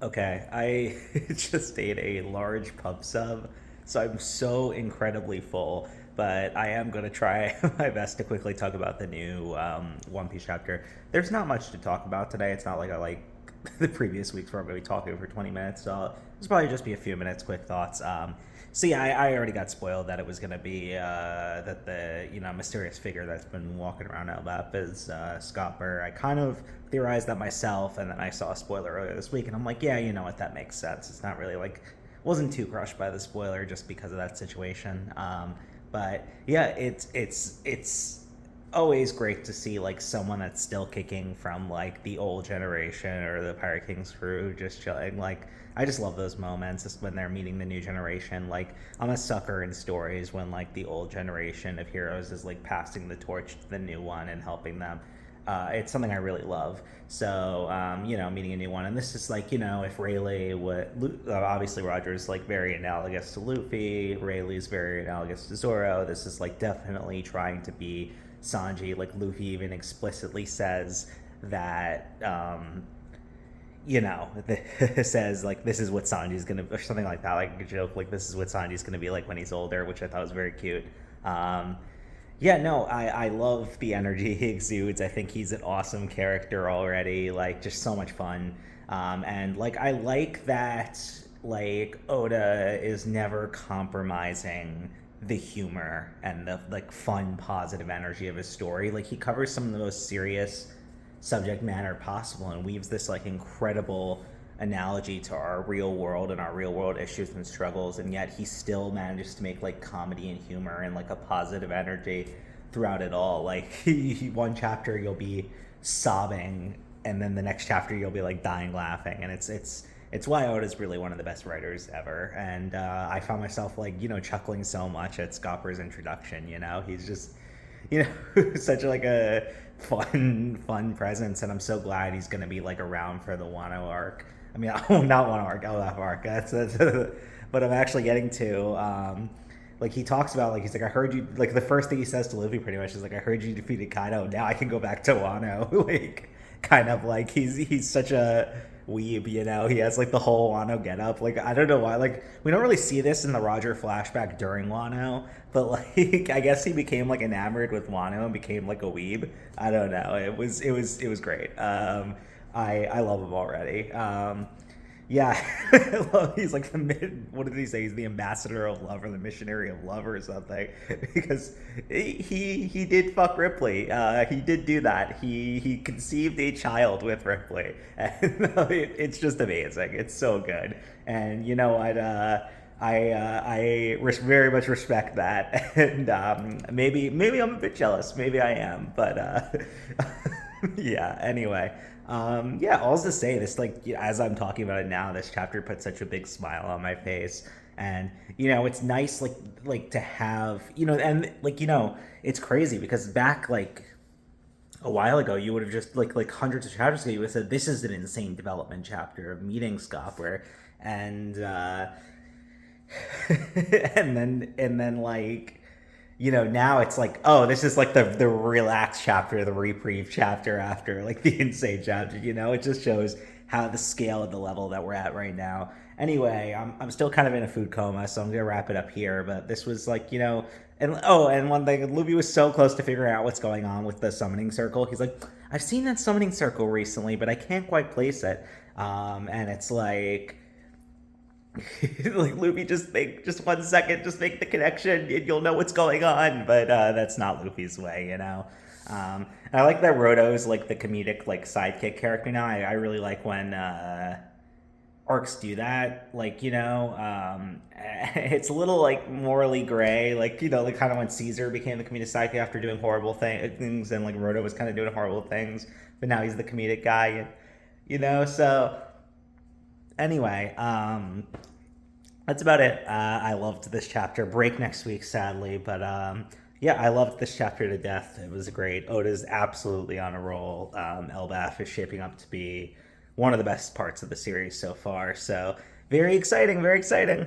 Okay, I just ate a large pub sub, so I'm so incredibly full. But I am going to try my best to quickly talk about the new One Piece chapter. There's not much to talk about today. It's not like I like the previous weeks where I'm going to be talking for 20 minutes. So it's probably just be a few minutes, quick thoughts. So yeah, I already got spoiled that it was going to be that the mysterious figure that's been walking around Elbap is Scopper. I kind of theorized that myself, and then I saw a spoiler earlier this week, and I'm like, yeah, you know what, that makes sense. It's not really like wasn't too crushed by the spoiler just because of that situation. But yeah, it's always great to see like someone that's still kicking from like the old generation or the Pirate King's crew just chilling. Like I just love those moments just when they're meeting the new generation. Like I'm a sucker in stories when like the old generation of heroes is like passing the torch to the new one and helping them. It's something I really love. So, meeting a new one, and this is like, if Rayleigh would, obviously Roger's like very analogous to Luffy. Rayleigh's very analogous to Zoro. This is like definitely trying to be Sanji. Like Luffy even explicitly says that, says like this is what Sanji's gonna, or something like that, like a joke, like this is what Sanji's gonna be like when he's older, which I thought was very cute. Um, yeah, no, I love the energy he exudes. I think he's an awesome character already. Like, just so much fun. And like, I like that. Like, Oda is never compromising the humor and the like fun, positive energy of his story. Like, he covers some of the most serious subject matter possible and weaves this like incredible analogy to our real world and our real world issues and struggles, and yet he still manages to make like comedy and humor and like a positive energy throughout it all. Like one chapter you'll be sobbing and then the next chapter you'll be like dying laughing, and it's why Oda's really one of the best writers ever. And I found myself like chuckling so much at Scopper's introduction. He's just such like a fun presence, and I'm so glad he's gonna be like around for the Wano arc. I mean, not Wano arc, Elaf arc. That's but I'm actually getting to. Like he talks about, like he's like, I heard you, like the first thing he says to Luffy pretty much is like, I heard you defeated Kaido, now I can go back to Wano. Like kind of like he's such a weeb. He has like the whole Wano get up. Like I don't know why, like we don't really see this in the Roger flashback during Wano, but like I guess he became like enamored with Wano and became like a weeb. I don't know, it was great. I love him already. Yeah, he's like what did he say? He's the ambassador of love or the missionary of love or something. Because he did fuck Ripley. He did do that. He conceived a child with Ripley, and it's just amazing. It's so good, and you know what? Very much respect that, and maybe I'm a bit jealous. Maybe I am, but yeah. Anyway, yeah. All to say, this like as I'm talking about it now, this chapter put such a big smile on my face, and it's nice like to have and like it's crazy because back like a while ago you would have just like hundreds of chapters ago you would have said this is an insane development chapter of meeting Scopper, and and then like now it's like, oh, this is like the relaxed chapter, the reprieve chapter after like the insane chapter. It just shows how the scale of the level that we're at right now. Anyway, I'm still kind of in a food coma, so I'm gonna wrap it up here. But this was like and one thing, Luffy was so close to figuring out what's going on with the summoning circle. He's like, I've seen that summoning circle recently, but I can't quite place it. And it's like like Luffy, just make just 1 second, just make the connection, and you'll know what's going on. But that's not Luffy's way. I like that Roto's like the comedic like sidekick character now. I really like when arcs do that. Like it's a little like morally gray. Like like kind of when Caesar became the comedic sidekick after doing horrible things, and like Roto was kind of doing horrible things, but now he's the comedic guy. So anyway, that's about it. I loved this chapter. Break next week, sadly, but yeah, I loved this chapter to death. It was great. Oda's absolutely on a roll. Elbaf is shaping up to be one of the best parts of the series so far. So very exciting, very exciting.